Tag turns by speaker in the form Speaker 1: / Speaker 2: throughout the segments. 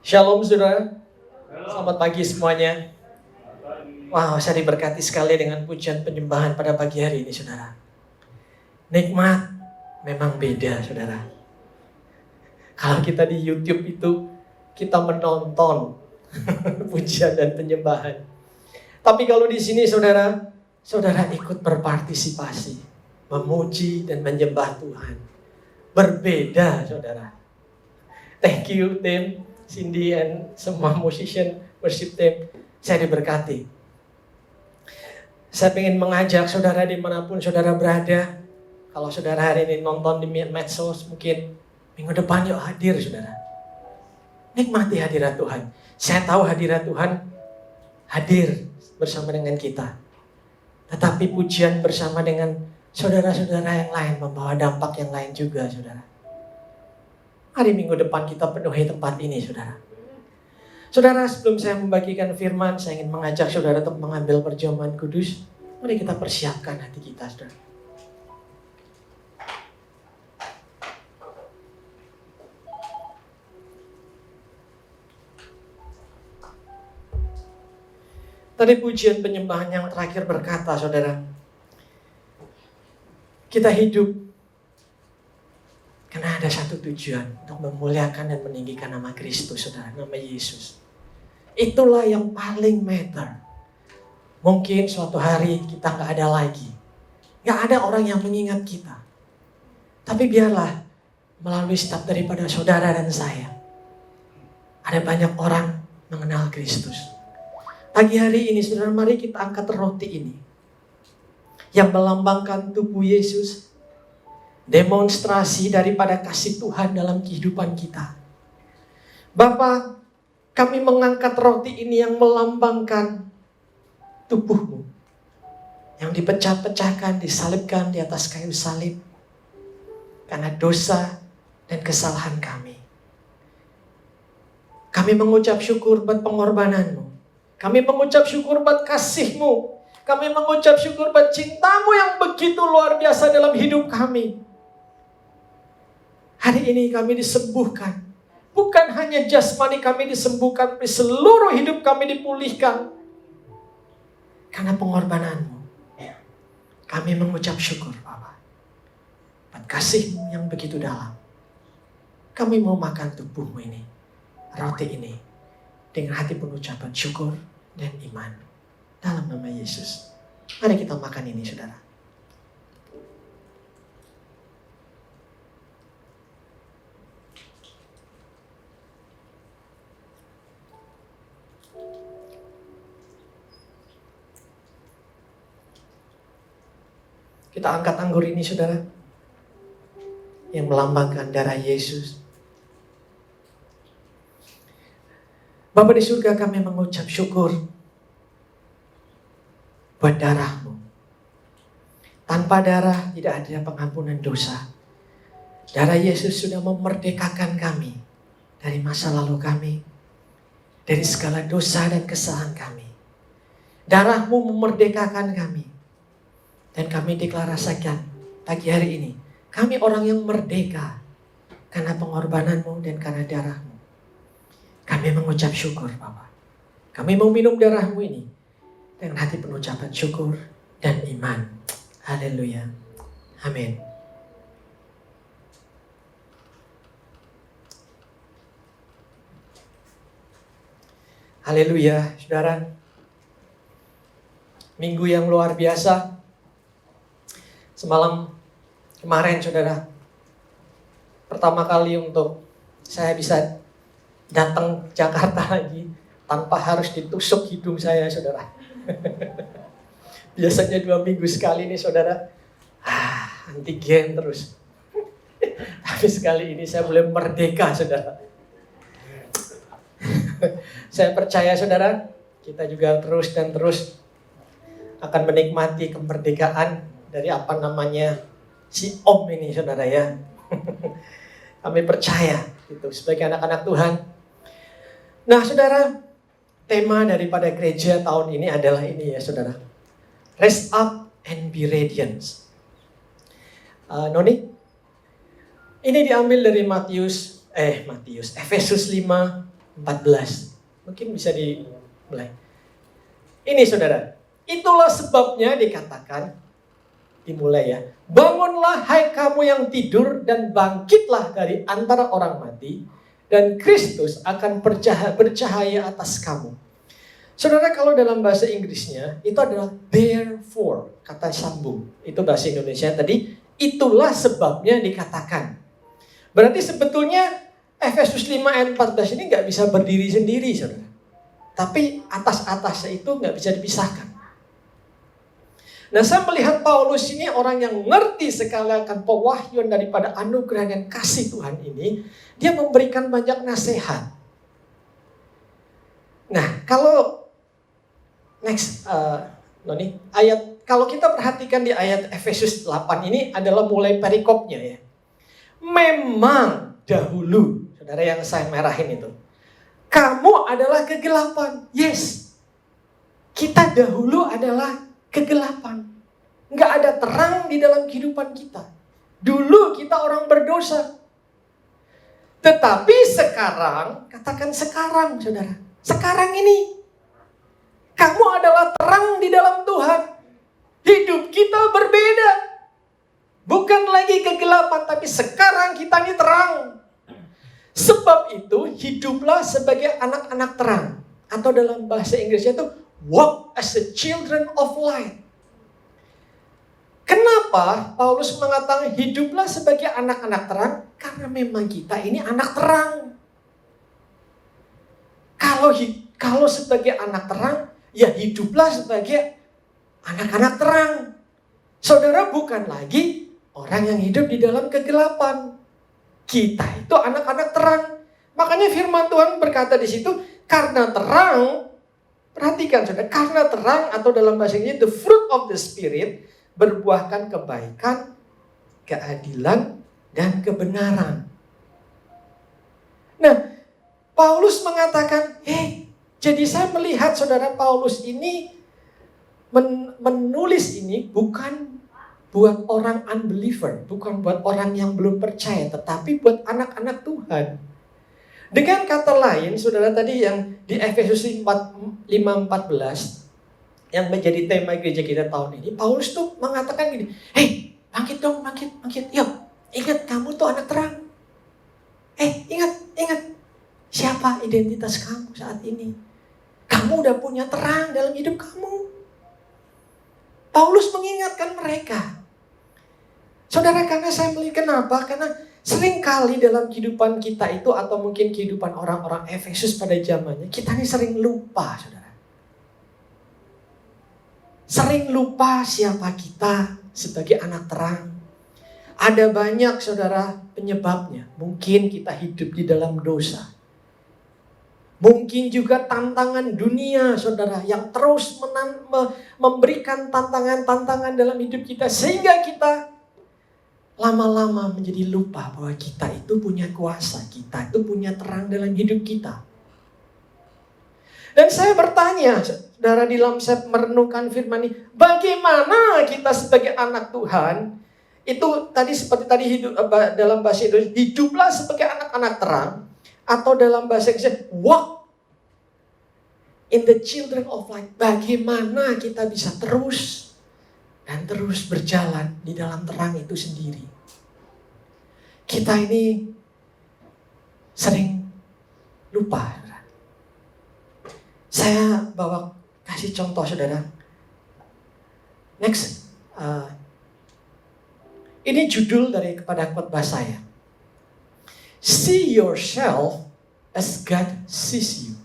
Speaker 1: Shalom saudara, selamat pagi semuanya. Wow, saya diberkati sekali dengan pujian penyembahan pada pagi hari ini saudara. Nikmat memang beda saudara. Kalau kita di YouTube itu, kita menonton pujian dan penyembahan. Tapi kalau di sini saudara ikut berpartisipasi, memuji dan menyembah Tuhan. Berbeda saudara. Thank you tim Cindy and semua musician worship team. Saya diberkati. Saya ingin mengajak saudara dimanapun saudara berada. Kalau saudara hari ini nonton di medsos, mungkin minggu depan yuk hadir saudara. Nikmati hadirat Tuhan. Saya tahu hadirat Tuhan hadir bersama dengan kita. Tetapi pujian bersama dengan saudara-saudara yang lain membawa dampak yang lain juga saudara. Hari minggu depan kita penuhi tempat ini saudara. Saudara, sebelum saya membagikan firman, saya ingin mengajak saudara untuk mengambil perjamuan kudus. Mari kita persiapkan hati kita saudara. Tadi pujian penyembahan yang terakhir berkata saudara, kita hidup karena ada satu tujuan untuk memuliakan dan meninggikan nama Kristus, saudara, nama Yesus. Itulah yang paling matter. Mungkin suatu hari kita gak ada lagi. Gak ada orang yang mengingat kita. Tapi biarlah melalui setiap daripada saudara dan saya, ada banyak orang mengenal Kristus. Pagi hari ini, saudara, mari kita angkat roti ini. Yang melambangkan tubuh Yesus. Demonstrasi daripada kasih Tuhan dalam kehidupan kita. Bapa, kami mengangkat roti ini yang melambangkan tubuh-Mu. Yang dipecah-pecahkan, disalibkan di atas kayu salib. Karena dosa dan kesalahan kami. Kami mengucap syukur buat pengorbanan-Mu. Kami mengucap syukur buat kasih-Mu. Kami mengucap syukur buat cinta-Mu yang begitu luar biasa dalam hidup kami. Hari ini kami disembuhkan. Bukan hanya jasmani kami disembuhkan, tapi seluruh hidup kami dipulihkan. Karena pengorbanan-Mu. Kami mengucap syukur, Bapa. Buat kasih-Mu yang begitu dalam. Kami mau makan tubuh-Mu ini. Roti ini. Dengan hati penuh ucapan syukur dan iman. Dalam nama Yesus. Mari kita makan ini, saudara. Kita angkat anggur ini saudara. Yang melambangkan darah Yesus. Bapa di surga, kami mengucap syukur. Buat darah-Mu. Tanpa darah tidak ada pengampunan dosa. Darah Yesus sudah memerdekakan kami. Dari masa lalu kami. Dari segala dosa dan kesalahan kami. Darah-Mu memerdekakan kami. Dan kami deklarasikan pagi hari ini, kami orang yang merdeka karena pengorbanan-Mu dan karena darah-Mu. Kami mengucap syukur, Bapa. Kami mau minum darah-Mu ini dengan hati penuh ucapan syukur dan iman. Haleluya. Amin. Haleluya, saudara. Minggu yang luar biasa. Semalam kemarin saudara, pertama kali untuk saya bisa datang Jakarta lagi tanpa harus ditusuk hidung saya saudara. Biasanya 2 minggu sekali nih saudara, antigen terus. Tapi sekali ini saya boleh merdeka saudara. Saya percaya saudara, kita juga terus dan terus akan menikmati kemerdekaan dari apa namanya si Om ini saudara ya. Kami percaya gitu sebagai anak-anak Tuhan. Nah saudara, tema daripada gereja tahun ini adalah ini ya saudara. Rise up and be radiant. Noni, ini diambil dari Efesus 5 14. Mungkin bisa dimulai. Ini saudara, itulah sebabnya dikatakan, dimulai ya. Bangunlah hai kamu yang tidur dan bangkitlah dari antara orang mati, dan Kristus akan bercahaya atas kamu. Saudara, kalau dalam bahasa Inggrisnya itu adalah therefore, kata sambung. Itu bahasa Indonesia tadi, itulah sebabnya dikatakan. Berarti sebetulnya Efesus 5 ayat 14 ini nggak bisa berdiri sendiri, saudara. Tapi atas-atasnya itu nggak bisa dipisahkan. Nah, saya melihat Paulus ini orang yang ngerti sekali akan pewahyuan daripada anugerah dan kasih Tuhan ini. Dia memberikan banyak nasihat. Nah, kalau next, Noni, kalau kita perhatikan di ayat Efesus 8 ini adalah mulai perikopnya ya. Memang dahulu, saudara yang saya merahin itu, kamu adalah kegelapan. Yes, kita dahulu adalah kegelapan. Nggak ada terang di dalam kehidupan kita. Dulu kita orang berdosa. Tetapi sekarang, katakan sekarang saudara, sekarang ini, kamu adalah terang di dalam Tuhan. Hidup kita berbeda. Bukan lagi kegelapan, tapi sekarang kita ini terang. Sebab itu, hiduplah sebagai anak-anak terang. Atau dalam bahasa Inggrisnya itu, walk as the children of light. Kenapa Paulus mengatakan hiduplah sebagai anak-anak terang? Karena memang kita ini anak terang. Kalau sebagai anak terang, ya hiduplah sebagai anak-anak terang. Saudara bukan lagi orang yang hidup di dalam kegelapan. Kita itu anak-anak terang. Makanya firman Tuhan berkata di situ, karena terang, perhatikan saudara, karena terang atau dalam bahasa Inggris the fruit of the spirit berbuahkan kebaikan, keadilan, dan kebenaran. Nah, Paulus mengatakan, jadi saya melihat saudara Paulus ini menulis ini bukan buat orang unbeliever, bukan buat orang yang belum percaya, tetapi buat anak-anak Tuhan. Dengan kata lain, saudara tadi yang di Efesus 5:14 yang menjadi tema gereja kita tahun ini, Paulus tuh mengatakan gini, bangkit dong, bangkit. Yuk, ingat kamu tuh anak terang. Ingat. Siapa identitas kamu saat ini? Kamu udah punya terang dalam hidup kamu. Paulus mengingatkan mereka. Saudara, karena saya melihat kenapa? Karena seringkali dalam kehidupan kita itu, atau mungkin kehidupan orang-orang Efesus pada zamannya, kita ini sering lupa, saudara. Sering lupa siapa kita sebagai anak terang. Ada banyak, saudara, penyebabnya. Mungkin kita hidup di dalam dosa. Mungkin juga tantangan dunia, saudara, yang terus memberikan tantangan-tantangan dalam hidup kita. Sehingga kita lama-lama menjadi lupa bahwa kita itu punya kuasa. Kita itu punya terang dalam hidup kita. Dan saya bertanya, saudara, di dalam saya merenungkan firman ini, bagaimana kita sebagai anak Tuhan, itu tadi seperti tadi hidup dalam bahasa Indonesia, hiduplah sebagai anak-anak terang, atau dalam bahasa Inggris, walk in the children of light. Bagaimana kita bisa terus dan terus berjalan di dalam terang itu sendiri. Kita ini sering lupa. Saya kasih contoh, saudara. Next. Ini judul kepada khotbah saya. See yourself as God sees you.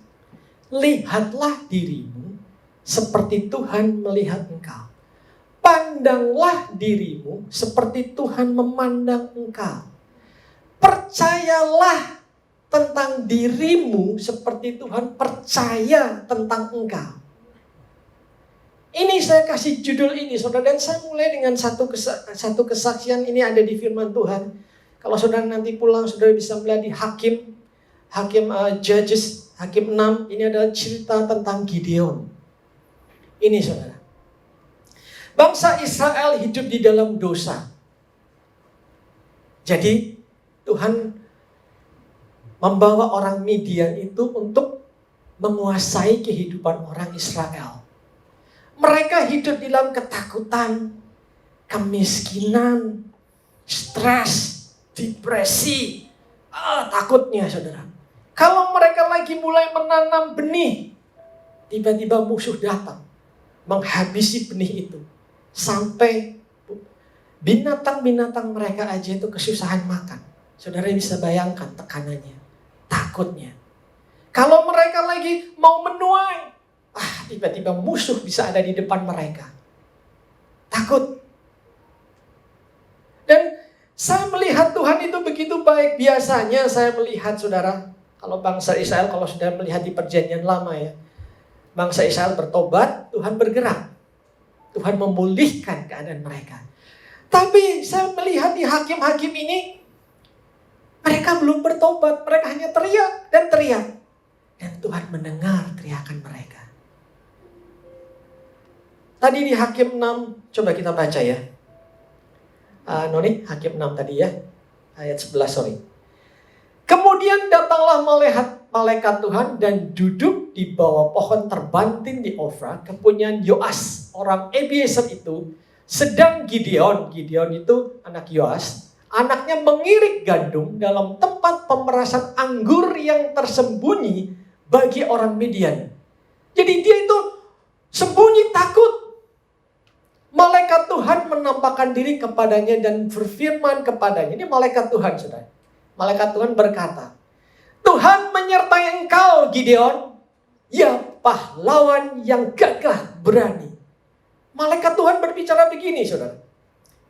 Speaker 1: Lihatlah dirimu seperti Tuhan melihat engkau. Pandanglah dirimu seperti Tuhan memandang engkau. Percayalah tentang dirimu seperti Tuhan percaya tentang engkau. Ini saya kasih judul ini, saudara, dan saya mulai dengan satu kesaksian. Ini ada di firman Tuhan. Kalau saudara nanti pulang, saudara bisa melihat di Hakim Judges, Hakim 6. Ini adalah cerita tentang Gideon. Ini, saudara. Bangsa Israel hidup di dalam dosa. Jadi Tuhan membawa orang Midian itu untuk menguasai kehidupan orang Israel. Mereka hidup dalam ketakutan, kemiskinan, stres, depresi. Takutnya saudara. Kalau mereka lagi mulai menanam benih, tiba-tiba musuh datang, menghabisi benih itu. Sampai binatang-binatang mereka aja itu kesusahan makan. Saudara bisa bayangkan tekanannya, takutnya. Kalau mereka lagi mau menuai, tiba-tiba musuh bisa ada di depan mereka. Takut. Dan saya melihat Tuhan itu begitu baik. Biasanya saya melihat saudara, kalau bangsa Israel, kalau sudah melihat di perjanjian lama ya, bangsa Israel bertobat, Tuhan bergerak. Tuhan memulihkan keadaan mereka. Tapi saya melihat di hakim-hakim ini, mereka belum bertobat. Mereka hanya teriak dan teriak. Dan Tuhan mendengar teriakan mereka. Tadi di Hakim 6, coba kita baca ya. Noni, Hakim 6 tadi ya. Ayat 11, sorry. Kemudian datanglah malaikat Tuhan dan duduk di bawah pohon terbanting di Ofra, kepunyaan Yoas, orang Abiezer itu. Sedang Gideon itu anak Yoas, anaknya mengirik gandum dalam tempat pemerasan anggur yang tersembunyi bagi orang Midian. Jadi dia itu sembunyi takut. Malaikat Tuhan menampakkan diri kepadanya dan berfirman kepadanya. Ini malaikat Tuhan, saudara. Malaikat Tuhan berkata, Tuhan menyertai engkau, Gideon, ya pahlawan yang gagah berani. Malaikat Tuhan berbicara begini, saudara.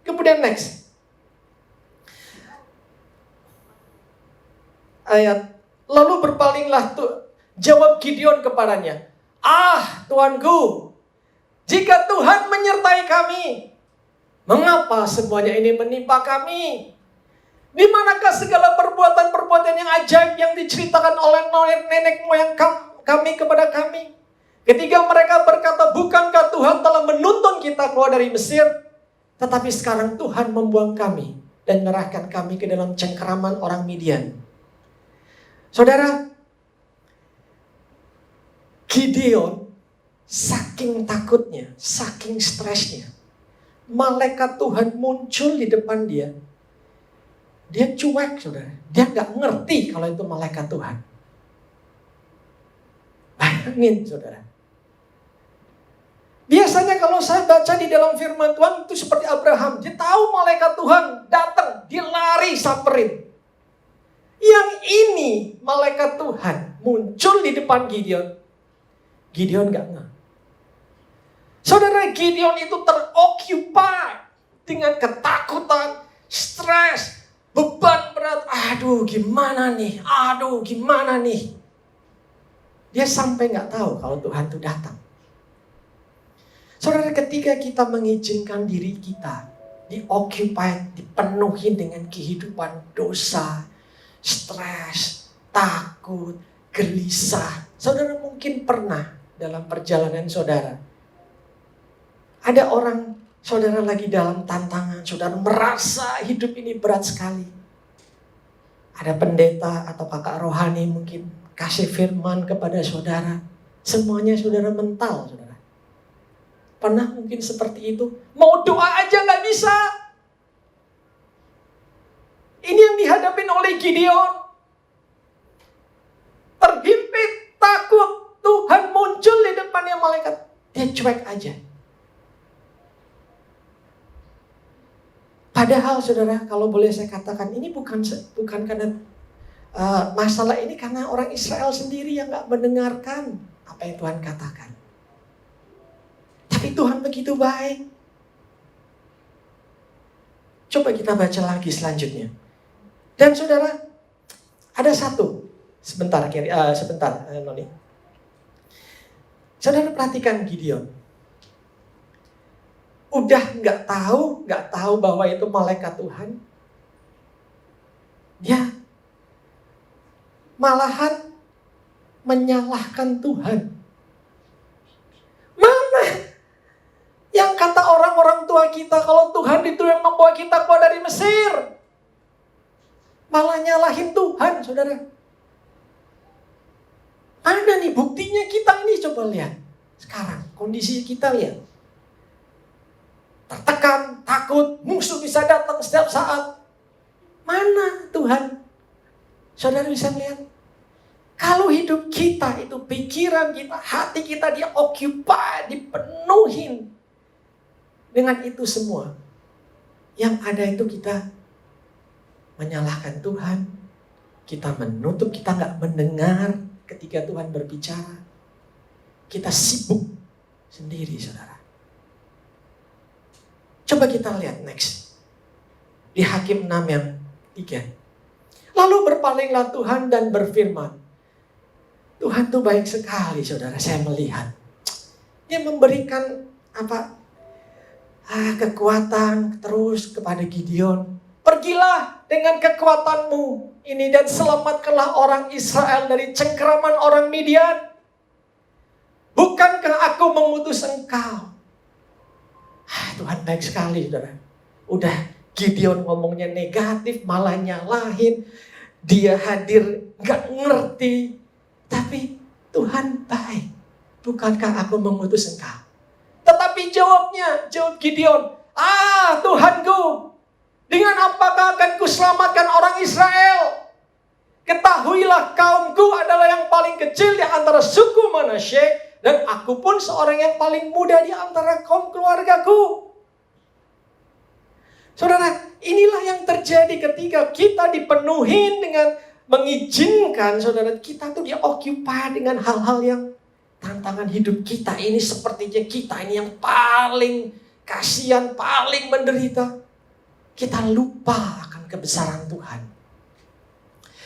Speaker 1: Kemudian next. Ayat. Lalu berpalinglah jawab Gideon kepadanya. Tuanku, jika Tuhan menyertai kami, mengapa semuanya ini menimpa kami? Di manakah segala perbuatan-perbuatan yang ajaib yang diceritakan oleh nenek moyang kami kepada kami? Ketika mereka berkata, bukankah Tuhan telah menuntun kita keluar dari Mesir? Tetapi sekarang Tuhan membuang kami dan menyerahkan kami ke dalam cengkeraman orang Midian. Saudara, Gideon saking takutnya, saking stresnya, malaikat Tuhan muncul di depan dia. Dia cuek, saudara. Dia gak ngerti kalau itu malaikat Tuhan. Bayangin, saudara. Biasanya kalau saya baca di dalam firman Tuhan itu seperti Abraham. Dia tahu malaikat Tuhan datang, dia lari samperin. Yang ini malaikat Tuhan muncul di depan Gideon. Gideon gak ngeh. Saudara, Gideon itu teroccupied dengan ketakutan, stres, beban berat. Gimana nih? Dia sampai gak tahu kalau Tuhan itu datang. Saudara, ketika kita mengizinkan diri kita dioccupied, dipenuhi dengan kehidupan dosa, stres, takut, gelisah. Saudara mungkin pernah dalam perjalanan saudara, ada orang saudara lagi dalam tantangan, saudara merasa hidup ini berat sekali. Ada pendeta atau kakak rohani mungkin kasih firman kepada saudara, semuanya saudara mental, saudara. Pernah mungkin seperti itu? Mau doa aja gak bisa. Ini yang dihadapin oleh Gideon. Terhimpit, takut. Tuhan muncul di depannya malaikat. Dia cuek aja. Padahal saudara, kalau boleh saya katakan, ini bukan karena masalah ini karena orang Israel sendiri yang gak mendengarkan apa yang Tuhan katakan. Tapi Tuhan begitu baik. Coba kita baca lagi selanjutnya. Dan saudara, ada satu. Sebentar, Noni. Saudara perhatikan Gideon. Udah nggak tahu bahwa itu malaikat Tuhan. Dia malahan menyalahkan Tuhan. Mana yang kata orang-orang tua kita kalau Tuhan itu yang membawa kita keluar dari Mesir? Malah nyalahin Tuhan, saudara. Mana nih buktinya kita ini? Coba lihat. Sekarang kondisi kita lihat. Tertekan, takut, musuh bisa datang setiap saat. Mana Tuhan? Saudara bisa lihat. Kalau hidup kita itu pikiran kita, hati kita di-occupy, dipenuhin dengan itu semua. Yang ada itu kita menyalahkan Tuhan. Kita menutup, kita nggak mendengar ketika Tuhan berbicara. Kita sibuk sendiri, saudara. Coba kita lihat next. Di Hakim 6 yang 3. Lalu berpalinglah Tuhan dan berfirman. Tuhan tuh baik sekali, saudara. Saya melihat. Dia memberikan kekuatan terus kepada Gideon. Pergilah dengan kekuatanmu ini dan selamatkanlah orang Israel dari cengkeraman orang Midian. Bukankah aku mengutus engkau? Tuhan baik sekali, saudara. Udah Gideon ngomongnya negatif, malah nyalahin. Dia hadir gak ngerti. Tapi Tuhan baik. Bukankah aku mengutus engkau? Tetapi jawab Gideon. Tuhanku, dengan apakah akan kuselamatkan orang Israel? Ketahuilah kaumku adalah yang paling kecil di antara suku Manasye, dan aku pun seorang yang paling muda di antara kaum keluargaku. Saudara, inilah yang terjadi ketika kita dipenuhi dengan mengizinkan, saudara, kita tuh di-occupy dengan hal-hal yang tantangan hidup kita ini sepertinya kita ini yang paling kasihan, paling menderita. Kita lupa akan kebesaran Tuhan.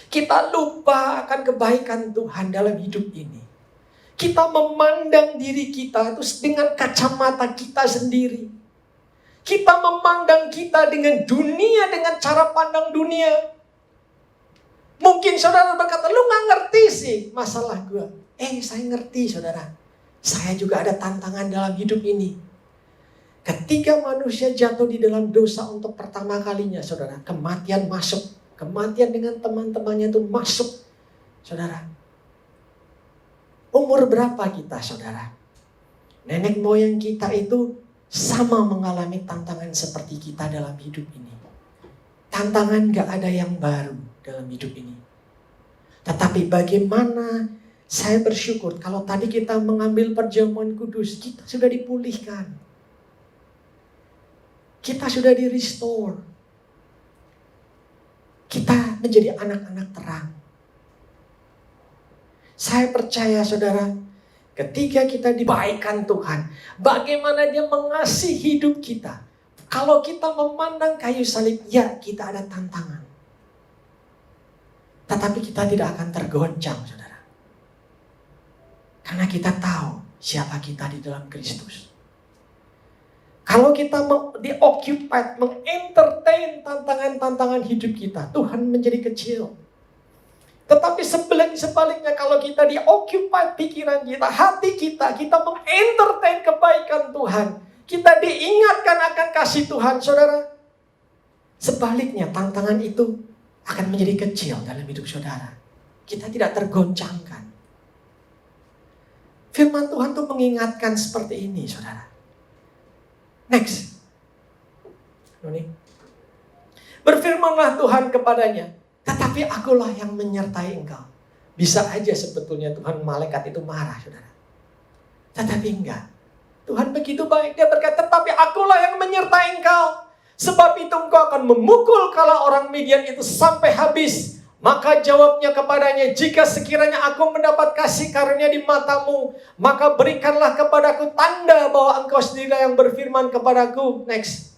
Speaker 1: Kita lupa akan kebaikan Tuhan dalam hidup ini. Kita memandang diri kita itu dengan kacamata kita sendiri. Kita memandang kita dengan dunia, dengan cara pandang dunia. Mungkin saudara berkata, lu gak ngerti sih masalah gue. Saya ngerti, saudara. Saya juga ada tantangan dalam hidup ini. Ketika manusia jatuh di dalam dosa untuk pertama kalinya, saudara, kematian masuk. Kematian dengan teman-temannya itu masuk, saudara. Umur berapa kita, saudara? Nenek moyang kita itu sama mengalami tantangan seperti kita dalam hidup ini. Tantangan gak ada yang baru dalam hidup ini. Tetapi bagaimana saya bersyukur kalau tadi kita mengambil perjamuan kudus, kita sudah dipulihkan. Kita sudah di-restore. Kita menjadi anak-anak terang. Saya percaya, saudara, ketika kita dibaikan Tuhan, bagaimana Dia mengasihi hidup kita. Kalau kita memandang kayu salib, ya kita ada tantangan. Tetapi kita tidak akan tergoncang, saudara. Karena kita tahu siapa kita di dalam Kristus. Kalau kita di-occupy, mengentertain tantangan-tantangan hidup kita, Tuhan menjadi kecil. Tetapi sebaliknya kalau kita di-occupy pikiran kita, hati kita mengentertain kebaikan Tuhan. Kita diingatkan akan kasih Tuhan, saudara. Sebaliknya tantangan itu akan menjadi kecil dalam hidup saudara. Kita tidak tergoncangkan. Firman Tuhan tuh mengingatkan seperti ini, saudara. Next. Berfirmanlah Tuhan kepadanya, tetapi akulah yang menyertai engkau. Bisa aja sebetulnya Tuhan malaikat itu marah, saudara. Tetapi enggak. Tuhan begitu baik, Dia berkata, tetapi akulah yang menyertai engkau. Sebab itu engkau akan memukul kala orang Midian itu sampai habis. Maka jawabnya kepadanya, jika sekiranya aku mendapat kasih karunia di matamu, maka berikanlah kepadaku tanda bahwa engkau sendirilah yang berfirman kepadaku. Next.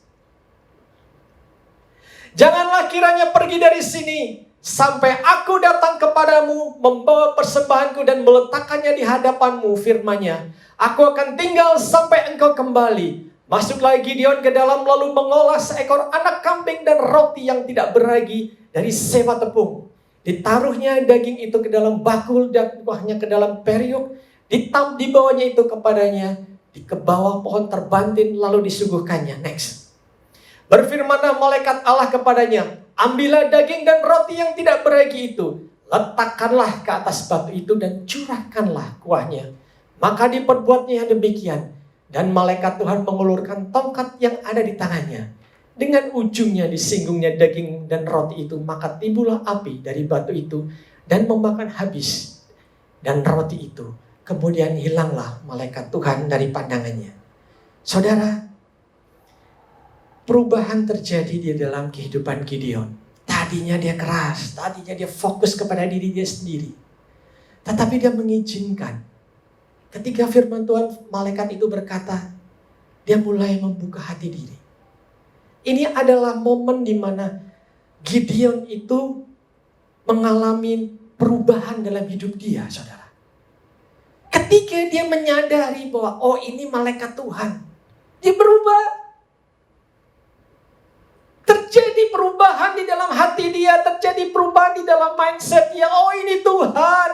Speaker 1: Janganlah kiranya pergi dari sini sampai aku datang kepadamu, membawa persembahanku dan meletakkannya di hadapanmu. Firman-Nya, aku akan tinggal sampai engkau kembali. Masuklah Gideon ke dalam lalu mengolah seekor anak kambing dan roti yang tidak beragi dari sewa tepung. Ditaruhnya daging itu ke dalam bakul dan kuahnya ke dalam periuk. Dibawanya itu kepadanya ke bawah pohon terbantin lalu disuguhkannya. Next. Berfirmanlah malaikat Allah kepadanya, ambillah daging dan roti yang tidak beragi itu. letakkanlah ke atas batu itu dan curahkanlah kuahnya. Maka diperbuatnya demikian. Dan malaikat Tuhan mengulurkan tongkat yang ada di tangannya. Dengan ujungnya disinggungnya daging dan roti itu. Maka timbullah api dari batu itu dan memakan habis dan roti itu. Kemudian hilanglah malaikat Tuhan dari pandangannya. Saudara, perubahan terjadi di dalam kehidupan Gideon. Tadinya dia keras, tadinya dia fokus kepada diri dia sendiri. Tetapi dia mengizinkan. Ketika firman Tuhan, malaikat itu berkata, dia mulai membuka hati diri. Ini adalah momen di mana Gideon itu mengalami perubahan dalam hidup dia, saudara. Ketika dia menyadari bahwa, oh ini malaikat Tuhan, dia berubah. Terjadi perubahan di dalam hati dia, terjadi perubahan di dalam mindset dia. Oh ini Tuhan.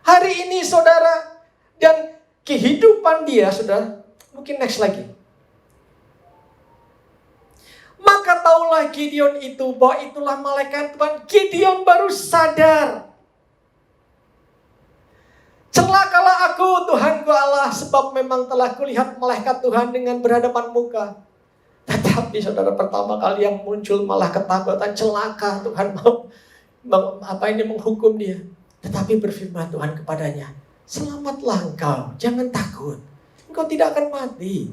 Speaker 1: Hari ini saudara, dan kehidupan dia, saudara, mungkin next lagi. Maka taulah Gideon itu bahwa itulah malaikat Tuhan. Gideon baru sadar. Celakalah aku Tuhanku Allah, sebab memang telah kulihat malaikat Tuhan dengan berhadapan muka. Tetapi saudara, pertama kali yang muncul malah ketakutan, celaka Tuhan mau menghukum dia. Tetapi berfirman Tuhan kepadanya, selamatlah engkau, jangan takut, engkau tidak akan mati.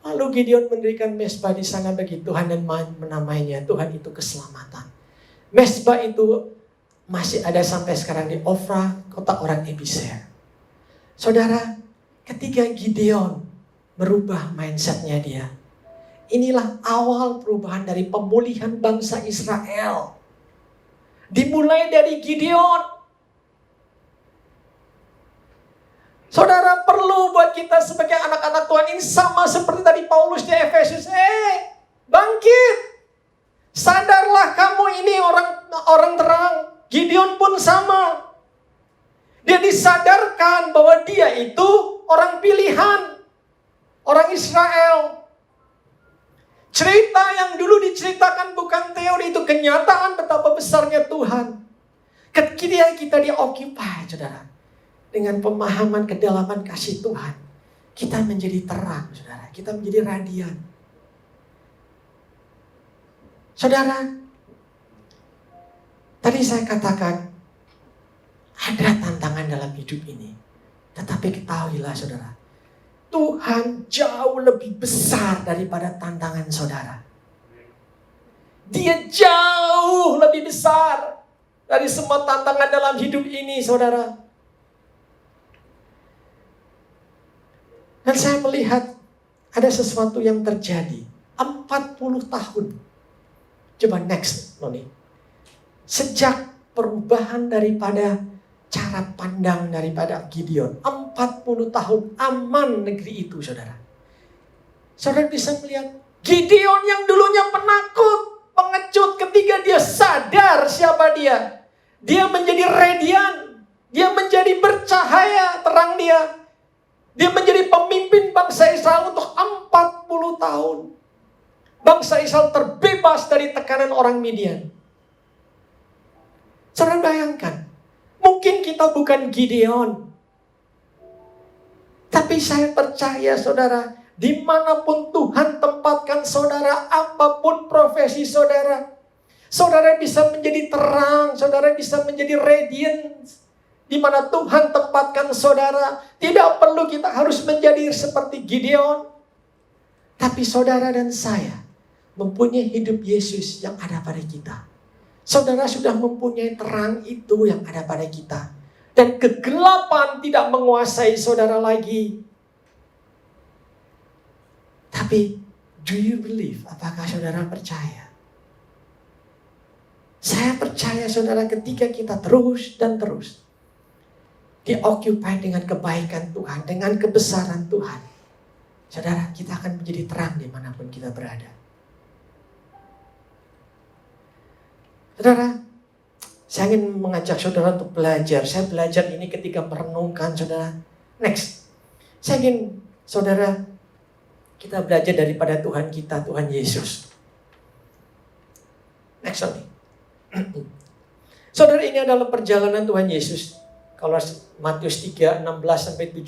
Speaker 1: Lalu Gideon mendirikan mezbah di sana bagi Tuhan dan menamainya Tuhan itu keselamatan. Mezbah itu masih ada sampai sekarang di Ofra, kota orang Ebiser. Saudara, ketika Gideon merubah mindsetnya dia, inilah awal perubahan dari pemulihan bangsa Israel. Dimulai dari Gideon. Saudara, perlu buat kita sebagai anak-anak Tuhan ini sama seperti tadi Paulus di Efesus. Bangkit. Sadarlah kamu ini orang terang. Gideon pun sama. Dia disadarkan bahwa dia itu orang pilihan. Orang Israel. Cerita yang dulu diceritakan bukan teori, itu kenyataan betapa besarnya Tuhan. Ketika kita di-occupy, saudara, dengan pemahaman kedalaman kasih Tuhan, kita menjadi terang, saudara. Kita menjadi radian. Saudara, tadi saya katakan, ada tantangan dalam hidup ini. Tetapi ketahuilah, saudara, Tuhan jauh lebih besar daripada tantangan saudara. Dia jauh lebih besar dari semua tantangan dalam hidup ini, saudara. Dan saya melihat ada sesuatu yang terjadi. 40 tahun. Coba next, Noni. Sejak perubahan daripada cara pandang daripada Gideon. 40 tahun aman negeri itu, saudara. Saudara bisa melihat Gideon yang dulunya penakut, pengecut, ketika dia sadar siapa dia. Dia menjadi radian. Dia menjadi bercahaya terang dia. Dia menjadi pemimpin bangsa Israel untuk 40 tahun. Bangsa Israel terbebas dari tekanan orang Midian. Saudara bayangkan. Mungkin kita bukan Gideon. Tapi saya percaya saudara, dimanapun Tuhan tempatkan saudara, apapun profesi saudara, saudara bisa menjadi terang, saudara bisa menjadi radiant. Di mana Tuhan tempatkan saudara, tidak perlu kita harus menjadi seperti Gideon. Tapi saudara dan saya mempunyai hidup Yesus yang ada pada kita. Saudara sudah mempunyai terang itu yang ada pada kita. Dan kegelapan tidak menguasai saudara lagi. Tapi, do you believe? Apakah saudara percaya? Saya percaya saudara, ketika kita terus dan terus di-occupy dengan kebaikan Tuhan, dengan kebesaran Tuhan, saudara, kita akan menjadi terang dimanapun kita berada. Saudara, saya ingin mengajak saudara untuk belajar. Saya belajar ini ketika merenungkan, saudara. Next, saya ingin saudara, kita belajar daripada Tuhan kita, Tuhan Yesus. Next, sorry. Saudara, ini adalah perjalanan Tuhan Yesus. Kalau Matius 3, 16-17.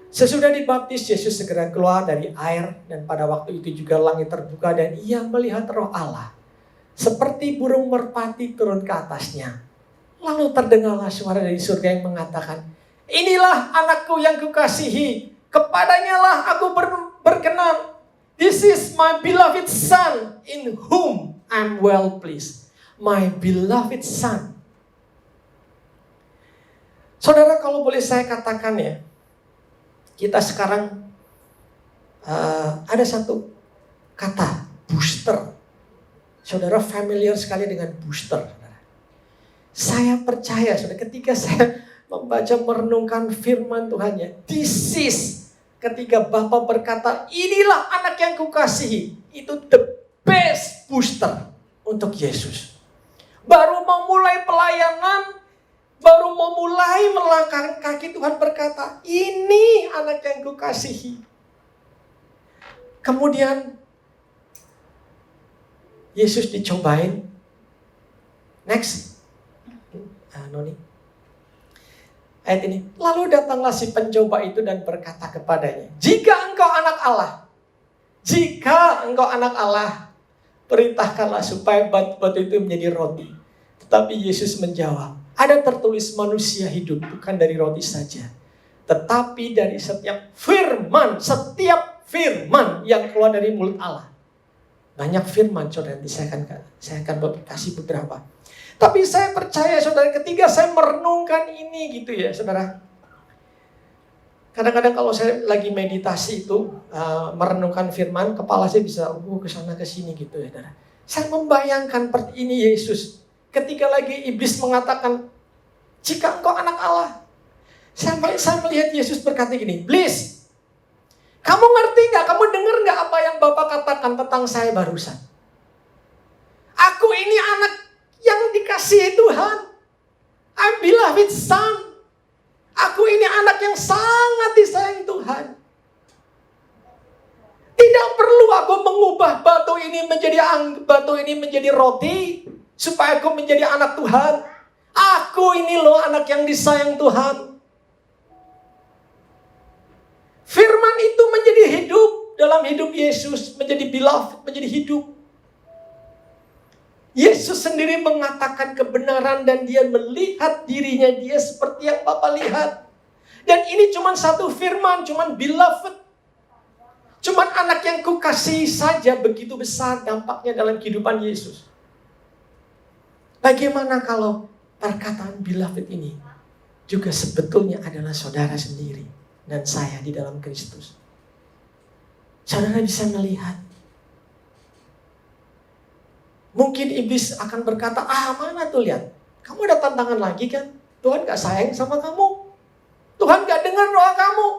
Speaker 1: Sesudah dibaptis, Yesus segera keluar dari air. Dan pada waktu itu juga langit terbuka dan ia melihat Roh Allah seperti burung merpati turun ke atasnya. Lalu terdengarlah suara dari surga yang mengatakan, inilah anakku yang kukasihi, kepadanya lah aku berkenan. This is my beloved son in whom I'm well pleased. My beloved son. Saudara, kalau boleh saya katakan ya, kita sekarang ada satu kata, booster. Saudara familiar sekali dengan booster. Saya percaya, saudara, ketika saya membaca merenungkan firman Tuhan ya, this is ketika Bapa berkata, inilah anak yang kukasihi. Itu the best booster untuk Yesus. Baru mau mulai pelayanan, baru mau mulai melangkahkan kaki, Tuhan berkata, ini anak yang kukasihi. Kemudian Yesus dicobain. Next. Noni. Ayat ini. Lalu datanglah si pencoba itu dan berkata kepadanya, jika engkau anak Allah, perintahkanlah supaya batu itu menjadi roti. Tetapi Yesus menjawab, ada tertulis manusia hidup bukan dari roti saja, tetapi dari setiap firman yang keluar dari mulut Allah. Banyak firman, saudara, nanti saya akan kasih beberapa. Tapi saya percaya, saudara, ketika saya merenungkan ini gitu ya, saudara. Kadang-kadang kalau saya lagi meditasi itu, merenungkan firman, kepala saya bisa kesana kesini gitu ya, saudara. Saya membayangkan seperti ini Yesus. Ketika lagi iblis mengatakan, jika engkau anak Allah. Saya melihat Yesus berkata gini, iblis, kamu ngerti gak? Kamu dengar gak apa yang Bapak katakan tentang saya barusan? Aku ini anak yang dikasihi Tuhan. I'm beloved son. Aku ini anak yang sangat disayang Tuhan. Tidak perlu aku mengubah batu ini menjadi roti supaya aku menjadi anak Tuhan. Aku ini loh anak yang disayang Tuhan. Firman itu menjadi hidup dalam hidup Yesus, menjadi beloved, menjadi hidup. Yesus sendiri mengatakan kebenaran dan dia melihat dirinya dia seperti yang Bapa lihat. Dan ini cuma satu firman, cuma beloved. Cuma anak yang kukasihi saja begitu besar dampaknya dalam kehidupan Yesus. Bagaimana kalau perkataan beloved ini juga sebetulnya adalah saudara sendiri dan saya di dalam Kristus. Saudara bisa melihat. Mungkin iblis akan berkata, mana tuh lihat. Kamu ada tantangan lagi kan? Tuhan gak sayang sama kamu. Tuhan gak dengar doa kamu.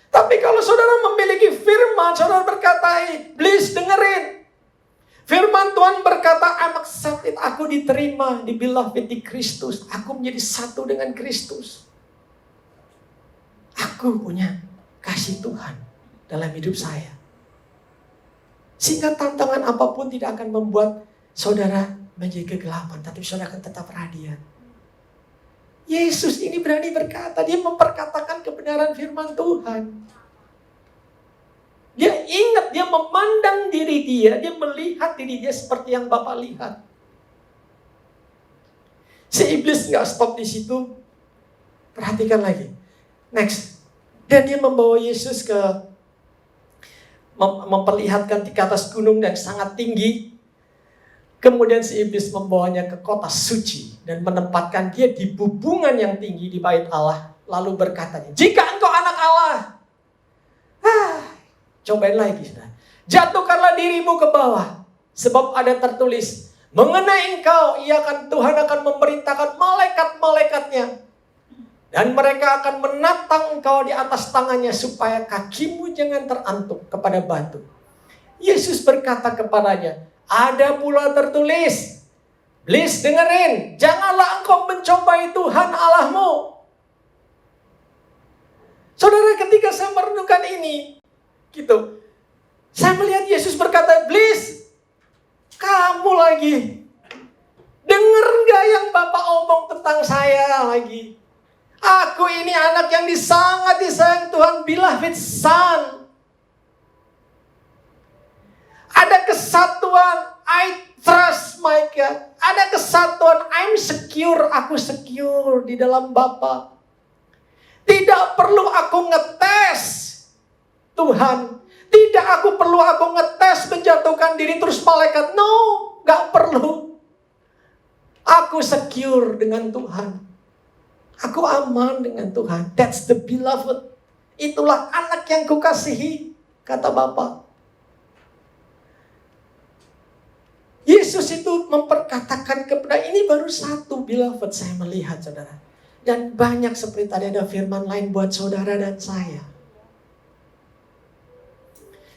Speaker 1: Tapi kalau saudara memiliki firman, saudara berkata, iblis dengerin. Firman Tuhan berkata, I'm accepted. Aku diterima, di beloved di Kristus. Aku menjadi satu dengan Kristus. Aku punya kasih Tuhan dalam hidup saya. Sehingga tantangan apapun tidak akan membuat saudara menjadi kegelapan, tapi saudara akan tetap radiant. Yesus ini berani berkata, dia memperkatakan kebenaran firman Tuhan. Dia ingat, dia memandang diri dia melihat diri dia seperti yang Bapa lihat. Si iblis gak stop di situ. Perhatikan lagi. Next. Dan dia membawa Yesus memperlihatkan di atas gunung yang sangat tinggi. Kemudian si iblis membawanya ke kota suci dan menempatkan dia di bubungan yang tinggi di bait Allah. Lalu berkata, jika engkau anak Allah, cobain lagi, saudara. Jatuhkanlah dirimu ke bawah, sebab ada tertulis, mengenai engkau, Tuhan akan memerintahkan malaikat-malaikatnya, dan mereka akan menatang engkau di atas tangannya supaya kakimu jangan terantuk kepada batu. Yesus berkata kepadanya, ada pula tertulis, iblis dengerin, janganlah engkau mencobai Tuhan Allahmu. Saudara, ketika saya merenungkan ini, gitu, saya melihat Yesus berkata, iblis, kamu lagi Dengar gak yang Bapak omong tentang saya lagi? Aku ini anak yang sangat disayang Tuhan, beloved son. Ada kesatuan, I trust my God. Ada kesatuan, I'm secure, aku secure di dalam Bapa. Tidak perlu aku ngetes Tuhan. Tidak perlu aku ngetes menjatuhkan diri terus malaikat. No, gak perlu. Aku secure dengan Tuhan. Aku aman dengan Tuhan. That's the beloved. Itulah anak yang kukasihi, kata Bapa. Yesus itu memperkatakan kepada, ini baru satu beloved saya melihat, saudara. Dan banyak seperti tadi ada firman lain buat saudara dan saya.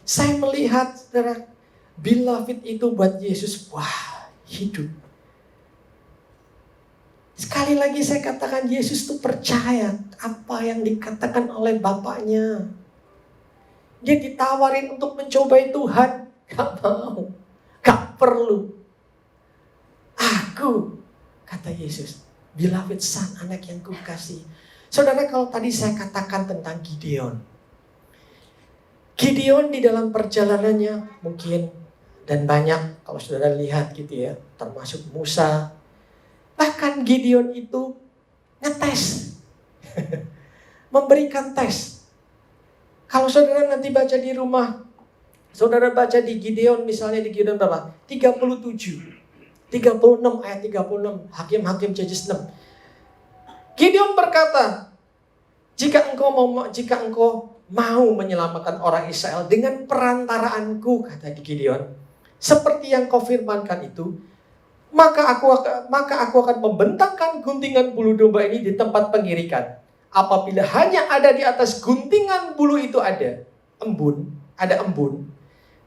Speaker 1: Saya melihat, saudara, beloved itu buat Yesus, wah, hidup. Sekali lagi saya katakan, Yesus itu percaya apa yang dikatakan oleh Bapaknya. Dia ditawarin untuk mencobai Tuhan, gak mau. Gak perlu. Aku, kata Yesus, beloved son, anak yang kukasihi. Saudara, kalau tadi saya katakan tentang Gideon. Gideon di dalam perjalanannya mungkin, dan banyak kalau saudara lihat gitu ya, termasuk Musa. Bahkan Gideon itu ngetes. Memberikan tes. Kalau saudara nanti baca di rumah, saudara baca di Gideon, misalnya di Gideon berapa? 36 ayat 36, Hakim-Hakim Judges 6. Gideon berkata, jika engkau mau menyelamatkan orang Israel dengan perantaraanku, kata Gideon, seperti yang kau firmankan itu, maka aku akan membentangkan guntingan bulu domba ini di tempat pengirikan. Apabila hanya ada di atas guntingan bulu itu ada embun,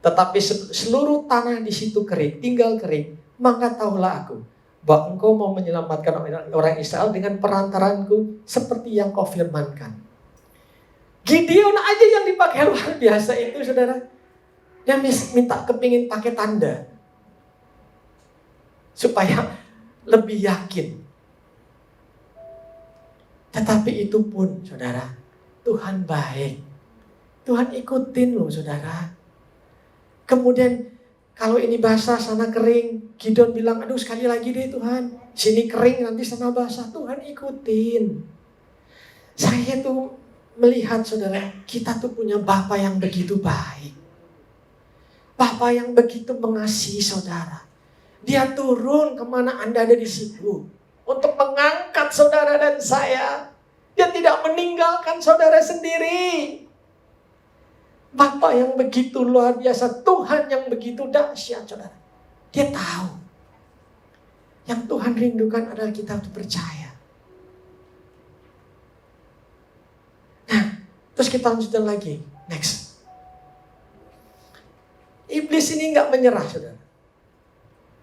Speaker 1: tetapi seluruh tanah di situ kering, tinggal kering, maka tahulah aku bahwa engkau mau menyelamatkan orang Israel dengan perantaranku seperti yang kau firmankan. Gideon aja yang dipakai luar biasa itu, saudara. Dia kepingin pakai tanda supaya lebih yakin. Tetapi itu pun, saudara, Tuhan baik. Tuhan ikutin loh, saudara. Kemudian kalau ini basah, sana kering. Gideon bilang, aduh sekali lagi deh Tuhan. Sini kering, nanti sana basah. Tuhan ikutin. Saya tuh melihat, saudara, kita tuh punya Bapa yang begitu baik. Bapa yang begitu mengasihi saudara. Dia turun kemana Anda ada di situ. Untuk mengangkat saudara dan saya. Dia tidak meninggalkan saudara sendiri. Bapa yang begitu luar biasa, Tuhan yang begitu dahsyat, saudara. Dia tahu. Yang Tuhan rindukan adalah kita untuk percaya. Nah, terus kita lanjutkan lagi. Next. Iblis ini gak menyerah, saudara.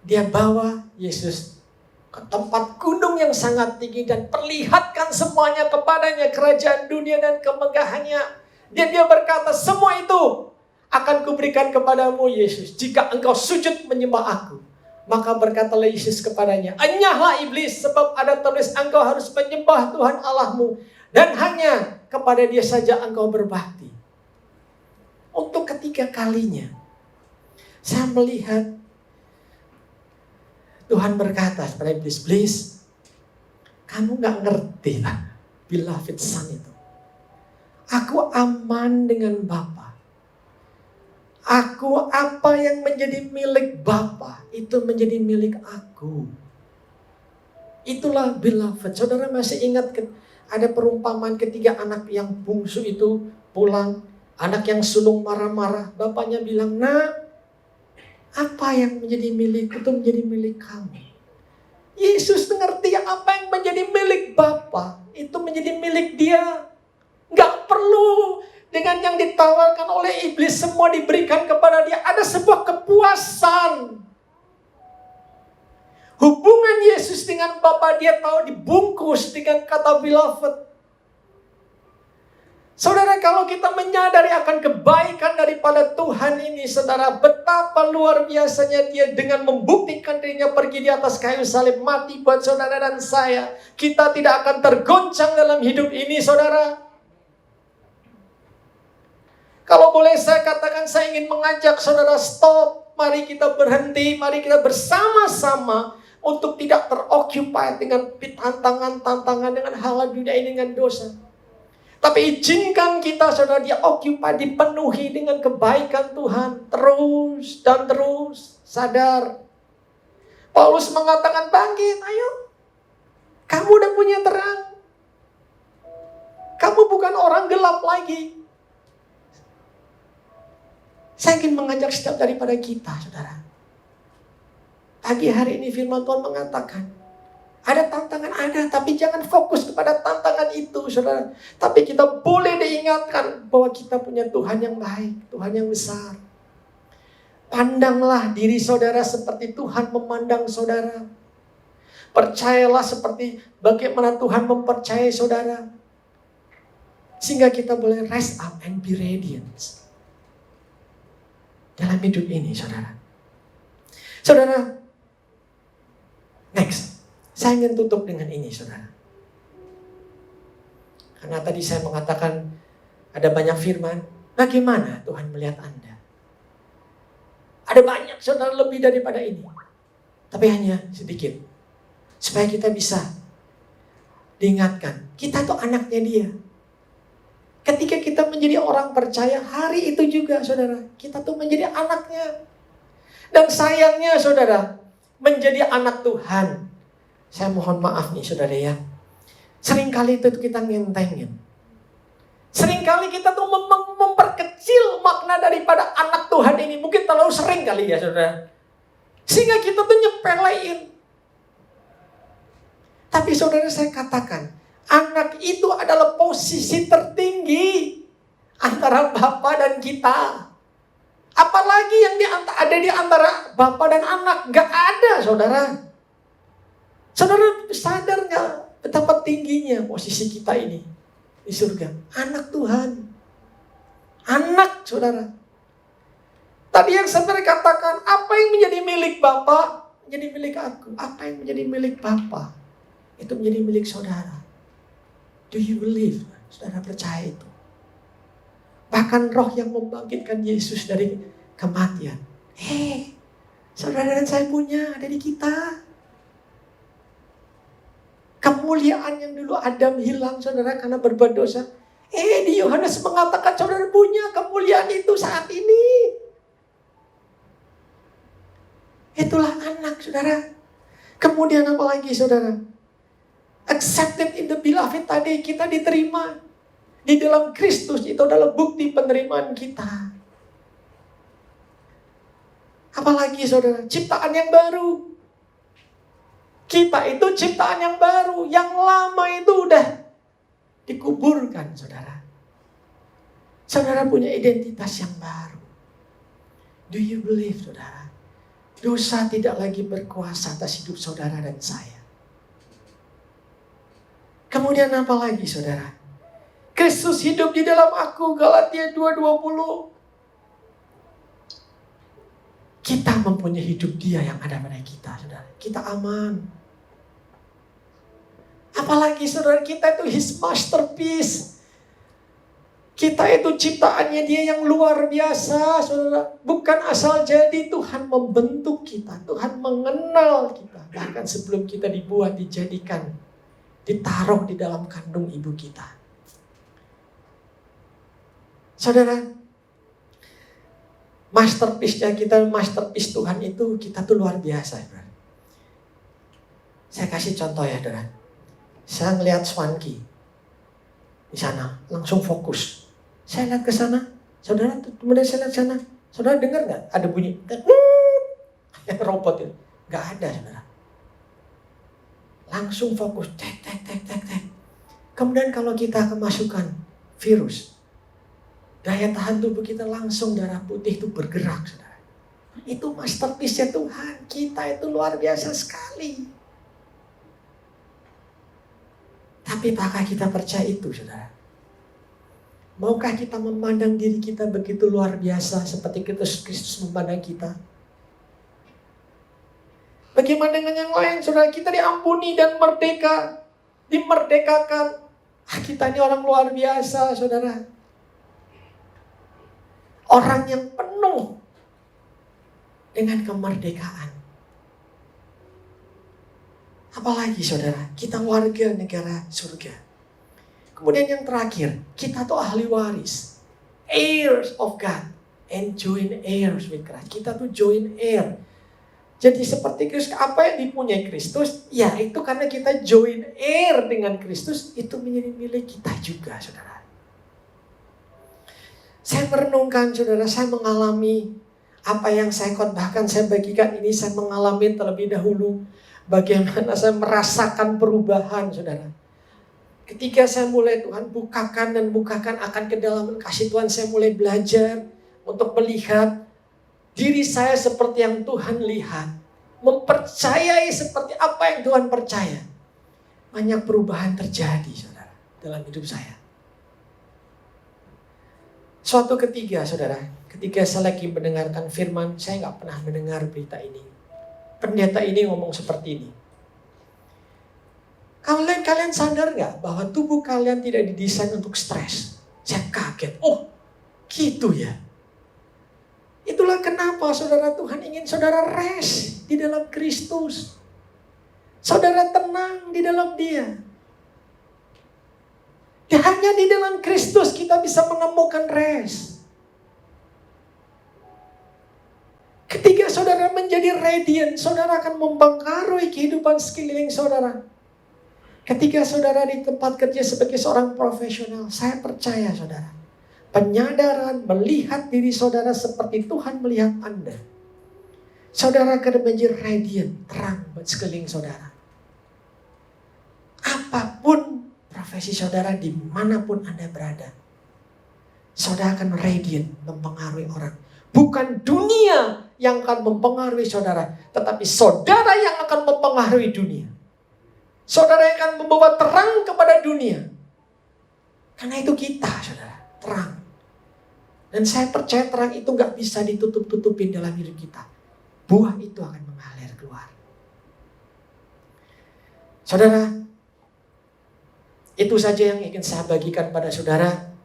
Speaker 1: Dia bawa Yesus ke tempat gunung yang sangat tinggi dan perlihatkan semuanya kepadanya, kerajaan dunia dan kemegahannya. Dan dia berkata, semua itu akan kuberikan kepadamu Yesus, jika engkau sujud menyembah aku. Maka berkatalah Yesus kepadanya, enyahlah iblis, sebab ada tulis engkau harus menyembah Tuhan Allahmu, dan hanya kepada Dia saja engkau berbakti. Untuk ketiga kalinya, saya melihat Tuhan berkata kepada iblis, please, kamu gak ngerti lah, beloved son itu. Aku aman dengan Bapa. Aku, apa yang menjadi milik Bapa, itu menjadi milik aku. Itulah beloved. Saudara masih ingat ada perumpamaan ketiga anak yang bungsu itu pulang. Anak yang sulung marah-marah. Bapaknya bilang, nak, apa yang menjadi milikku itu menjadi milik kamu. Yesus mengerti apa yang menjadi milik Bapa, itu menjadi milik Dia. Gak perlu dengan yang ditawarkan oleh iblis semua diberikan kepada dia. Ada sebuah kepuasan. Hubungan Yesus dengan Bapa, dia tahu dibungkus dengan kata beloved. Saudara, kalau kita menyadari akan kebaikan dari daripada Tuhan ini, saudara, betapa luar biasanya Dia dengan membuktikan dirinya pergi di atas kayu salib mati buat saudara dan saya. Kita tidak akan tergoncang dalam hidup ini, saudara. Kalau boleh saya katakan, saya ingin mengajak saudara stop. Mari kita berhenti, mari kita bersama-sama untuk tidak teroccupied dengan tantangan-tantangan, dengan hal dunia ini, dengan dosa. Tapi izinkan kita, saudara, occupied, dipenuhi dengan kebaikan Tuhan. Terus dan terus sadar. Paulus mengatakan, bangkit, ayo. Kamu udah punya terang. Kamu bukan orang gelap lagi. Saya ingin mengajak setiap daripada kita, saudara. Pagi hari ini firman Tuhan mengatakan, ada tantangan, ada, tapi jangan fokus kepada tantangan itu, saudara. Tapi kita boleh diingatkan bahwa kita punya Tuhan yang baik, Tuhan yang besar. Pandanglah diri saudara seperti Tuhan memandang saudara. Percayalah seperti bagaimana Tuhan mempercayai saudara. Sehingga kita boleh rise up and be radiant dalam hidup ini, saudara. Saudara, next. Saya ingin tutup dengan ini, saudara. Karena tadi saya mengatakan ada banyak firman. Bagaimana Tuhan melihat Anda? Ada banyak, saudara, lebih daripada ini. Tapi hanya sedikit. Supaya kita bisa diingatkan. Kita tuh anaknya Dia. Ketika kita menjadi orang percaya, hari itu juga, saudara, kita tuh menjadi anaknya. Dan sayangnya, saudara, menjadi anak Tuhan. Saya mohon maaf nih, saudara ya. Seringkali itu kita ngentengin. Seringkali kita tuh memperkecil makna daripada anak Tuhan ini. Mungkin terlalu sering kali ya, saudara. Sehingga kita tuh nyepelein. Tapi saudara, saya katakan, anak itu adalah posisi tertinggi antara Bapa dan kita. Apalagi yang ada di antara Bapa dan anak. Gak ada, saudara. Saudara sadar gak betapa tingginya posisi kita ini di surga? Anak Tuhan. Anak, saudara. Tadi yang saya katakan, apa yang menjadi milik Bapa menjadi milik aku. Apa yang menjadi milik Bapa itu menjadi milik saudara. Do you believe? Saudara percaya itu? Bahkan roh yang membangkitkan Yesus dari kematian. Saudara dan saya punya, ada di kita. Kemuliaan yang dulu Adam hilang, saudara, karena berbuat dosa. Di Yohanes mengatakan saudara punya kemuliaan itu saat ini. Itulah anak, saudara. Kemudian apa lagi, saudara? Accepted in the beloved tadi, kita diterima di dalam Kristus, itu adalah bukti penerimaan kita. Apalagi, saudara, ciptaan yang baru. Kita itu ciptaan yang baru, yang lama itu udah dikuburkan, saudara. Saudara punya identitas yang baru. Do you believe, saudara? Dosa tidak lagi berkuasa atas hidup saudara dan saya. Kemudian apa lagi, saudara? Kristus hidup di dalam aku, Galatia 2:20. Kita mempunyai hidup Dia yang ada pada kita, saudara. Kita aman. Apalagi, saudara, kita itu His masterpiece. Kita itu ciptaannya Dia yang luar biasa, saudara. Bukan asal jadi, Tuhan membentuk kita. Tuhan mengenal kita. Bahkan sebelum kita dibuat, dijadikan, ditaruh di dalam kandung ibu kita. Saudara, masterpiece-nya kita, masterpiece Tuhan itu, kita tuh luar biasa, saudara. Saya kasih contoh ya, saudara. Saya ngelihat Swanky di sana, langsung fokus. Saya lihat ke sana, saudara, kemudian saya lihat sana. Saudara dengar nggak? Ada bunyi robot itu? Nggak ada, saudara. Langsung fokus, tek. Kemudian kalau kita kemasukan virus, daya tahan tubuh kita langsung darah putih itu bergerak, saudara. Itu masterpiece-nya Tuhan. Kita itu luar biasa sekali. Tapi apakah kita percaya itu, saudara? Maukah kita memandang diri kita begitu luar biasa seperti Kristus memandang kita? Bagaimana dengan yang lain, saudara? Kita diampuni dan merdeka, dimerdekakan. Kita ini orang luar biasa, saudara. Orang yang penuh dengan kemerdekaan. Apalagi, saudara, kita warga negara surga. Kemudian yang terakhir, kita tuh ahli waris. Heirs of God. And joint heirs with Christ. Kita tuh joint heir. Jadi seperti Kristus, apa yang dipunyai Kristus, ya itu karena kita joint heir dengan Kristus, itu menjadi milik kita juga, saudara. Saya merenungkan, saudara, saya mengalami apa yang saya khotbahkan, saya bagikan ini, saya mengalami terlebih dahulu. Bagaimana saya merasakan perubahan, saudara. Ketika saya mulai Tuhan bukakan akan kedalaman kasih Tuhan, saya mulai belajar untuk melihat diri saya seperti yang Tuhan lihat. Mempercayai seperti apa yang Tuhan percaya. Banyak perubahan terjadi, saudara, dalam hidup saya. Suatu ketiga, saudara, ketika saya lagi mendengarkan firman, saya nggak pernah mendengar berita ini. Pendeta ini ngomong seperti ini. Kalian sadar gak bahwa tubuh kalian tidak didesain untuk stres? Saya kaget. Oh, gitu ya. Itulah kenapa, saudara, Tuhan ingin saudara rest di dalam Kristus. Saudara tenang di dalam Dia. Hanya di dalam Kristus kita bisa menemukan rest. Ketika saudara menjadi radiant, saudara akan mempengaruhi kehidupan sekeliling saudara. Ketika saudara di tempat kerja sebagai seorang profesional, saya percaya, saudara, penyadaran melihat diri saudara seperti Tuhan melihat Anda. Saudara akan menjadi radiant, terang buat sekeliling saudara. Apapun profesi saudara, dimanapun Anda berada, saudara akan radiant, mempengaruhi orang. Bukan dunia yang akan mempengaruhi saudara, tetapi saudara yang akan mempengaruhi dunia. Saudara yang akan membawa terang kepada dunia. Karena itu kita, saudara, terang. Dan saya percaya terang itu gak bisa ditutup-tutupin dalam hidup kita. Buah itu akan mengalir keluar. Saudara, itu saja yang ingin saya bagikan pada saudara.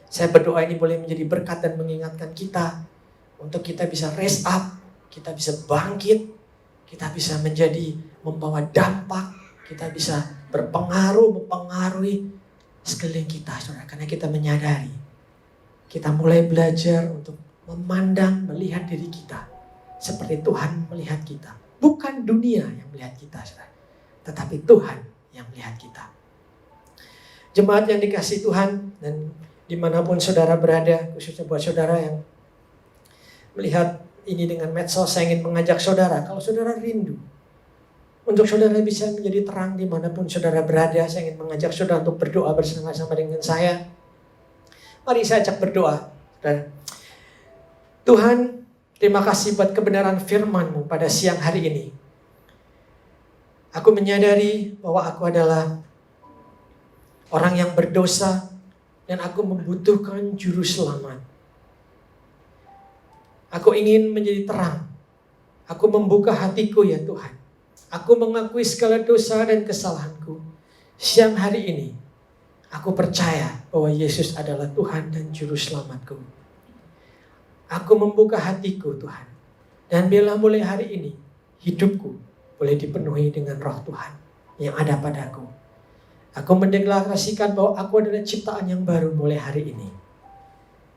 Speaker 1: Saya berdoa ini boleh menjadi berkat dan mengingatkan kita. Untuk kita bisa raise up, kita bisa bangkit, kita bisa menjadi membawa dampak, kita bisa mempengaruhi sekeliling kita, saudara. Karena kita menyadari, kita mulai belajar untuk memandang, melihat diri kita seperti Tuhan melihat kita. Bukan dunia yang melihat kita, saudara, tetapi Tuhan yang melihat kita. Jemaat yang dikasihi Tuhan, dan dimanapun saudara berada, khususnya buat saudara yang melihat ini dengan medsos, saya ingin mengajak saudara, kalau saudara rindu untuk saudara bisa menjadi terang dimanapun saudara berada, saya ingin mengajak saudara untuk berdoa bersama-sama dengan saya. Mari saya ajak berdoa. Tuhan, terima kasih buat kebenaran firman-Mu pada siang hari ini. Aku menyadari bahwa aku adalah orang yang berdosa dan aku membutuhkan juru selamat. Aku ingin menjadi terang. Aku membuka hatiku, ya Tuhan. Aku mengakui segala dosa dan kesalahanku. Siang hari ini, aku percaya bahwa Yesus adalah Tuhan dan Juru Selamatku. Aku membuka hatiku, Tuhan. Dan bila mulai hari ini, hidupku boleh dipenuhi dengan roh Tuhan yang ada padaku. Aku mendeklarasikan bahwa aku adalah ciptaan yang baru mulai hari ini.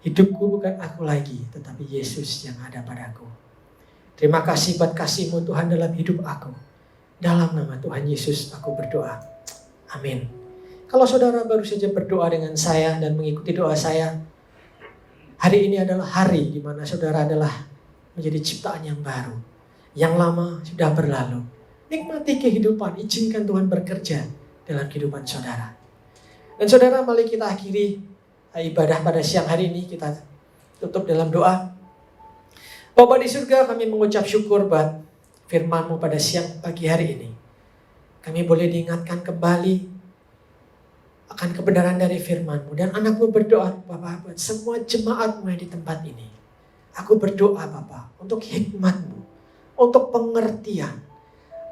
Speaker 1: Hidupku bukan aku lagi, tetapi Yesus yang ada padaku. Terima kasih buat kasih-Mu Tuhan dalam hidup aku. Dalam nama Tuhan Yesus aku berdoa. Amin. Kalau saudara baru saja berdoa dengan saya dan mengikuti doa saya, hari ini adalah hari di mana saudara adalah menjadi ciptaan yang baru. Yang lama sudah berlalu. Nikmati kehidupan, izinkan Tuhan bekerja dalam kehidupan saudara. Dan saudara, mari kita akhiri ibadah pada siang hari ini. Kita tutup dalam doa. Bapa di surga, kami mengucap syukur buat firman-Mu pada siang pagi hari ini. Kami boleh diingatkan kembali akan kebenaran dari firman-Mu. Dan anakmu berdoa Bapa buat semua jemaat-Mu yang di tempat ini. Aku berdoa Bapa untuk hikmat-Mu, untuk pengertian,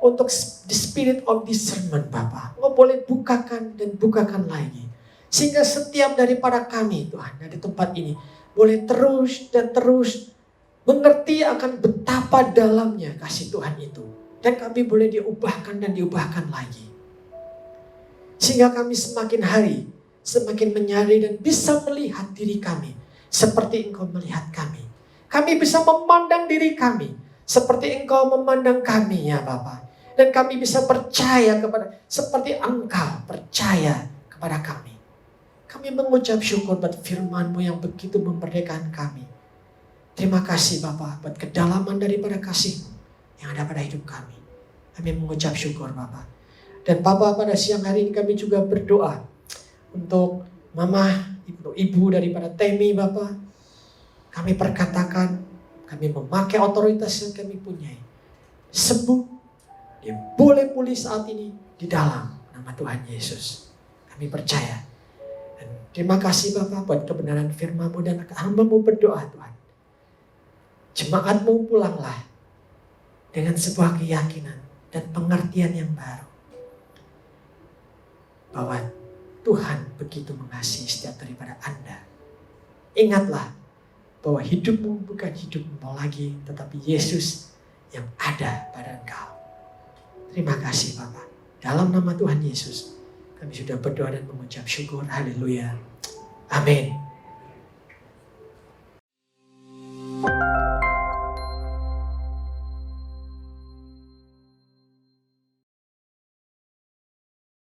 Speaker 1: untuk the spirit of discernment Bapa. Engkau boleh bukakan dan bukakan lagi. Sehingga setiap daripada kami Tuhan dari tempat ini boleh terus dan terus mengerti akan betapa dalamnya kasih Tuhan itu. Dan kami boleh diubahkan dan diubahkan lagi. Sehingga kami semakin hari semakin menyadari dan bisa melihat diri kami seperti Engkau melihat kami. Kami bisa memandang diri kami seperti Engkau memandang kami ya Bapa. Dan kami bisa percaya kepada seperti Engkau percaya kepada kami. Kami mengucap syukur buat firman-Mu yang begitu memerdekakan kami. Terima kasih Bapa buat kedalaman daripada kasih-Mu yang ada pada hidup kami. Kami mengucap syukur Bapa. Dan Bapa pada siang hari ini kami juga berdoa untuk Mama, Ibu daripada Temi Bapa. Kami perkatakan, kami memakai otoritas yang kami punyai. Sembuh, dia boleh pulih saat ini di dalam nama Tuhan Yesus. Kami percaya. Terima kasih Bapak buat kebenaran firman-Mu dan hamba-Mu berdoa Tuhan. Jemaat-Mu pulanglah dengan sebuah keyakinan dan pengertian yang baru. Bahwa Tuhan begitu mengasihi setiap daripada Anda. Ingatlah bahwa hidupmu bukan hidupmu lagi, tetapi Yesus yang ada pada engkau. Terima kasih Bapak. Dalam nama Tuhan Yesus, kami sudah berdoa dan mengucap syukur. Haleluya. Amin.